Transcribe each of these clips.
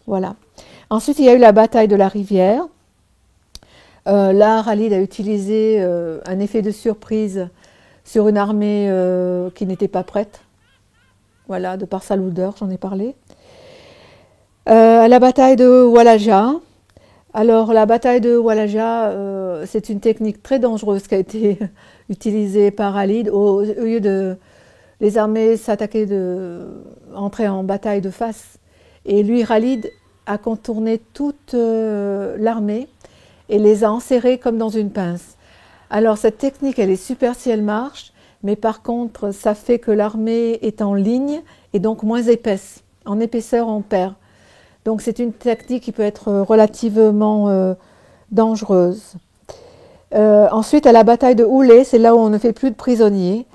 Voilà. Ensuite, il y a eu la bataille de la rivière. Là, Khalid a utilisé un effet de surprise sur une armée qui n'était pas prête. Voilà, de par sa lourdeur, j'en ai parlé. La bataille de Walaja. Alors, la bataille de Walaja, c'est une technique très dangereuse qui a été utilisée par Khalid. Au lieu de les armées s'attaquer entrer en bataille de face. Et lui, Khalid, a contourné toute l'armée et les a enserrés comme dans une pince. Alors, cette technique, elle est super si elle marche, mais par contre, ça fait que l'armée est en ligne et donc moins épaisse. En épaisseur, on perd. Donc, c'est une technique qui peut être relativement dangereuse. Ensuite, à la bataille de Oulé, c'est là où on ne fait plus de prisonniers.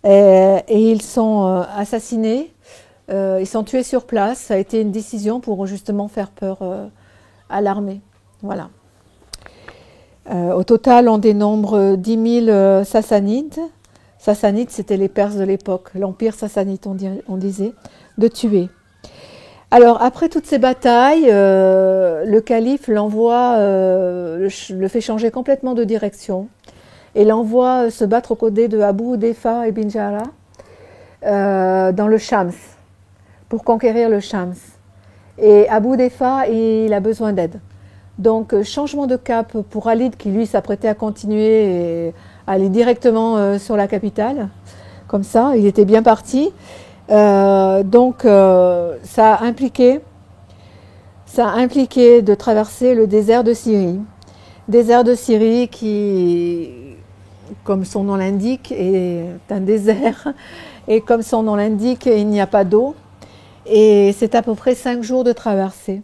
Et ils sont assassinés, ils sont tués sur place. Ça a été une décision pour justement faire peur à l'armée. Voilà. Au total, on dénombre 10 000 Sassanides. Sassanides, c'était les Perses de l'époque, l'empire sassanide, on disait, de tuer. Alors, après toutes ces batailles, le calife l'envoie, le fait changer complètement de direction et l'envoie se battre aux côtés de Abu Hudayfa ibn Jarrah dans le Shams, pour conquérir le Shams. Et Abu Hudayfa, il a besoin d'aide. Donc, changement de cap pour Khalid, qui lui s'apprêtait à continuer et aller directement sur la capitale. Comme ça, il était bien parti. Donc, ça a impliqué de traverser le désert de Syrie. Désert de Syrie qui, comme son nom l'indique, est un désert. Et comme son nom l'indique, il n'y a pas d'eau. Et c'est à peu près 5 jours de traversée.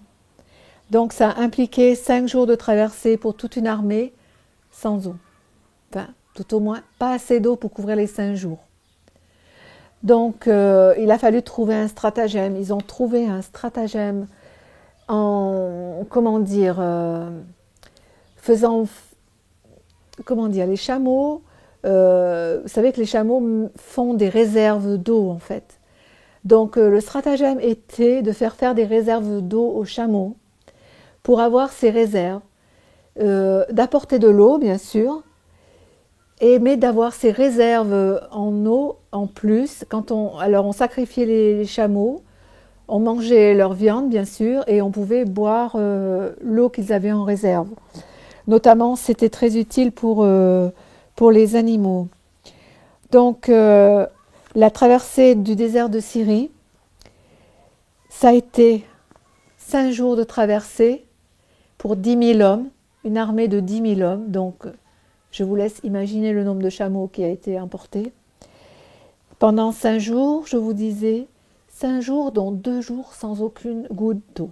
Donc, ça a impliqué 5 jours de traversée pour toute une armée sans eau. Enfin, tout au moins, pas assez d'eau pour couvrir les 5 jours. Donc, il a fallu trouver un stratagème. Ils ont trouvé un stratagème en, comment dire, les chameaux, vous savez que les chameaux font des réserves d'eau, en fait. Donc, le stratagème était de faire des réserves d'eau aux chameaux pour avoir ces réserves, d'apporter de l'eau, bien sûr, mais d'avoir ces réserves en eau en plus. Alors, on sacrifiait les chameaux, on mangeait leur viande, bien sûr, et on pouvait boire l'eau qu'ils avaient en réserve. Notamment, c'était très utile pour les animaux. Donc, la traversée du désert de Syrie, ça a été 5 jours de traversée pour 10 000 hommes, une armée de 10 000 hommes. Donc, je vous laisse imaginer le nombre de chameaux qui a été emporté. Pendant 5 jours, je vous disais, 5 jours, dont 2 jours sans aucune goutte d'eau.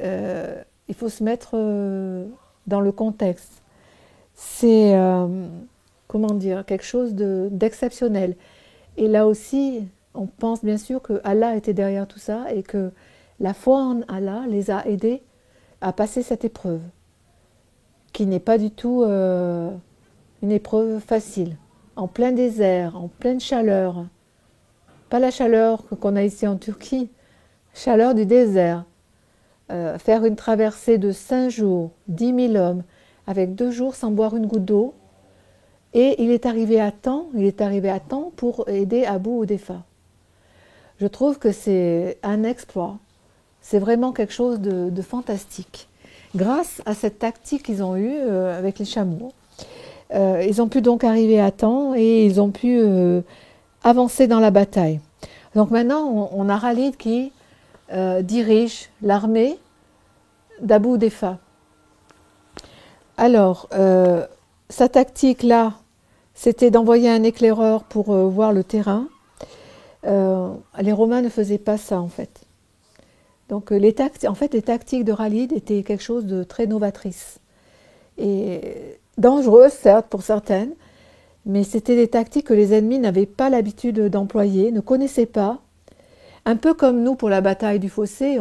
Il faut se mettre dans le contexte. C'est, quelque chose d'exceptionnel. Et là aussi, on pense bien sûr que Allah était derrière tout ça et que la foi en Allah les a aidés à passer cette épreuve, qui n'est pas du tout une épreuve facile. En plein désert, en pleine chaleur. Pas la chaleur qu'on a ici en Turquie, chaleur du désert. Faire une traversée de 5 jours, 10 000 hommes, avec 2 jours sans boire une goutte d'eau. Et il est arrivé à temps pour aider Abu Hudayfa. Je trouve que c'est un exploit. C'est vraiment quelque chose de fantastique. Grâce à cette tactique qu'ils ont eue avec les chameaux, ils ont pu donc arriver à temps et ils ont pu avancer dans la bataille. Donc maintenant, on a Khalid qui dirige l'armée d'Abu Hudayfa. Alors, sa tactique-là, c'était d'envoyer un éclaireur pour voir le terrain. Les Romains ne faisaient pas ça, en fait. Donc, les tactiques de Khalid étaient quelque chose de très novatrice. Et dangereuses, certes, pour certaines, mais c'était des tactiques que les ennemis n'avaient pas l'habitude d'employer, ne connaissaient pas. Un peu comme nous pour la bataille du fossé,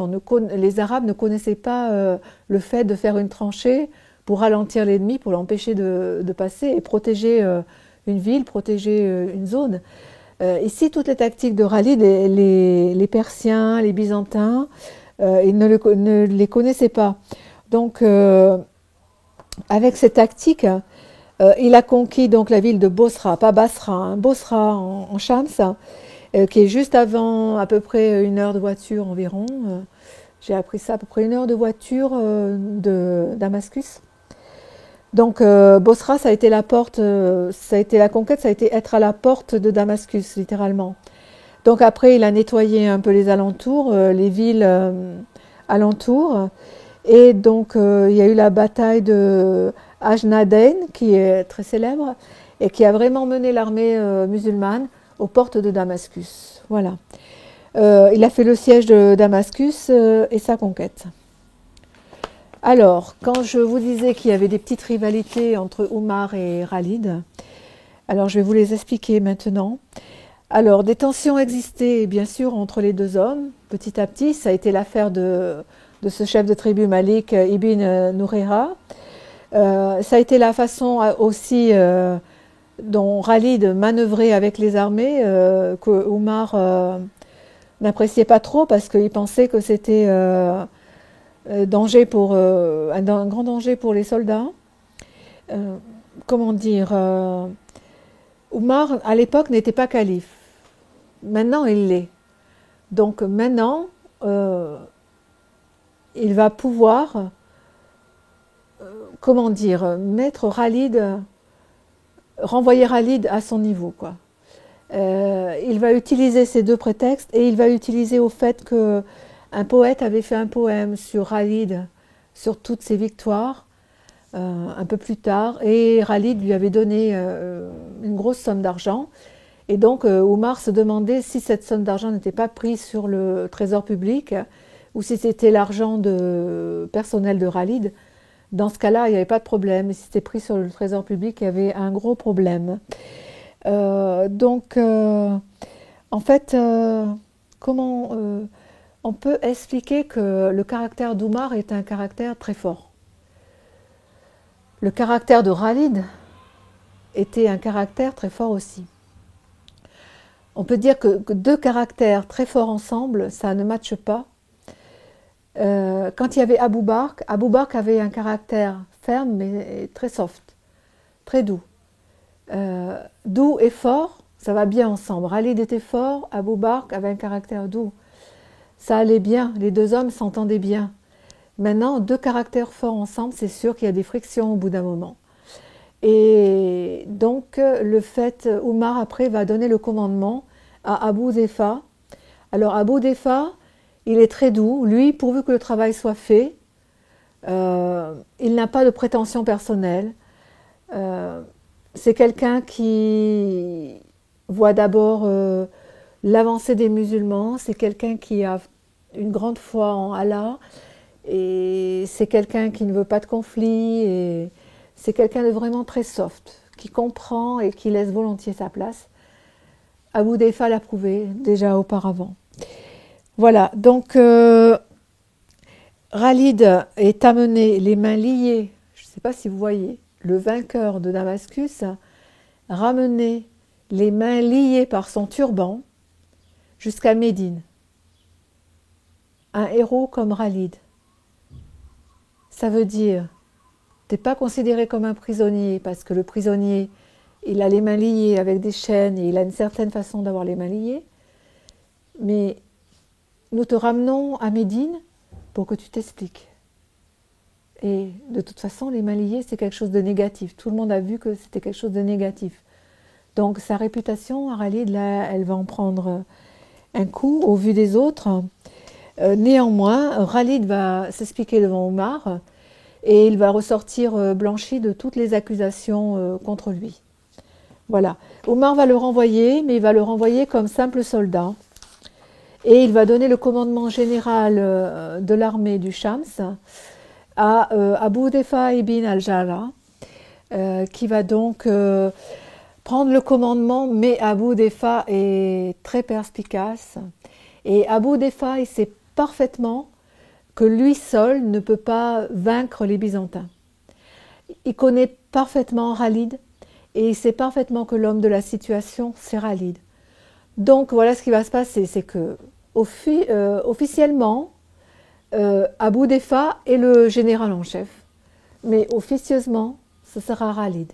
les Arabes ne connaissaient pas le fait de faire une tranchée pour ralentir l'ennemi, pour l'empêcher de passer et protéger une ville, protéger une zone. Ici, toutes les tactiques de Khalid, les Persiens, les Byzantins, Il ne les connaissait pas. Donc, avec cette tactique, il a conquis donc la ville de Bosra, pas Basra, hein, Bosra en Shams, qui est juste avant à peu près 1 heure de voiture environ. J'ai appris ça à peu près 1 heure de voiture de Damascus. Donc Bosra, ça a été la porte, ça a été la conquête, ça a été être à la porte de Damascus, littéralement. Donc après, il a nettoyé un peu les alentours, les villes alentours. Et donc, il y a eu la bataille de Ajnaden, qui est très célèbre, et qui a vraiment mené l'armée musulmane aux portes de Damascus. Voilà. Il a fait le siège de Damascus et sa conquête. Alors, quand je vous disais qu'il y avait des petites rivalités entre Oumar et Khalid, alors je vais vous les expliquer maintenant. Alors, des tensions existaient bien sûr entre les deux hommes, petit à petit. Ça a été l'affaire de ce chef de tribu Malik ibn Noureira. Ça a été la façon aussi dont Khalid manœuvrait avec les armées, que Oumar n'appréciait pas trop parce qu'il pensait que c'était danger pour, un grand danger pour les soldats. Comment dire Oumar, à l'époque, n'était pas calife. Maintenant, il l'est. Donc maintenant, il va pouvoir, comment dire, mettre Khalid, renvoyer Khalid à son niveau, quoi. Il va utiliser ces deux prétextes et il va utiliser au fait qu'un poète avait fait un poème sur Khalid, sur toutes ses victoires, un peu plus tard, et Khalid lui avait donné une grosse somme d'argent. Et donc Oumar se demandait si cette somme d'argent n'était pas prise sur le trésor public ou si c'était l'argent personnel de Khalid. Dans ce cas-là, il n'y avait pas de problème. Si c'était pris sur le trésor public, il y avait un gros problème. Donc, en fait, comment on peut expliquer que le caractère d'Oumar est un caractère très fort. Le caractère de Khalid était un caractère très fort aussi. On peut dire que deux caractères très forts ensemble, ça ne matche pas. Quand il y avait Abou Bakr avait un caractère ferme mais très soft, très doux. Doux et fort, ça va bien ensemble. Khalid était fort, Abou Bakr avait un caractère doux. Ça allait bien, les deux hommes s'entendaient bien. Maintenant, deux caractères forts ensemble, c'est sûr qu'il y a des frictions au bout d'un moment. Et donc, le fait, Oumar après va donner le commandement à Abou Dhefa. Alors, Abou Dhefa, il est très doux. Lui, pourvu que le travail soit fait, il n'a pas de prétention personnelle. C'est quelqu'un qui voit d'abord l'avancée des musulmans. C'est quelqu'un qui a une grande foi en Allah. Et c'est quelqu'un qui ne veut pas de conflit. Et c'est quelqu'un de vraiment très soft, qui comprend et qui laisse volontiers sa place. Abou Dhefa l'a prouvé déjà auparavant. Voilà, donc Khalid est amené les mains liées, je ne sais pas si vous voyez, le vainqueur de Damascus, ramené les mains liées par son turban jusqu'à Médine. Un héros comme Khalid. Ça veut dire, tu n'es pas considéré comme un prisonnier, parce que le prisonnier, il a les mains liées avec des chaînes et il a une certaine façon d'avoir les mains liées, mais nous te ramenons à Médine pour que tu t'expliques. Et de toute façon, les mains liées, c'est quelque chose de négatif. Tout le monde a vu que c'était quelque chose de négatif. Donc sa réputation, à Khalid, là, elle va en prendre un coup au vu des autres. Néanmoins, Khalid va s'expliquer devant Oumar et il va ressortir blanchi de toutes les accusations contre lui. Voilà. Oumar va le renvoyer, mais il va le renvoyer comme simple soldat. Et il va donner le commandement général de l'armée du Shams à Abou Dhefa ibn al-Jarrah, qui va donc prendre le commandement, mais Abou Dhefa est très perspicace. Et Abou Dhefa, il sait parfaitement que lui seul ne peut pas vaincre les Byzantins. Il connaît parfaitement Khalid et il sait parfaitement que l'homme de la situation, c'est Khalid. Donc voilà ce qui va se passer, c'est que officiellement, Abou Defa est le général en chef, mais officieusement, ce sera Khalid.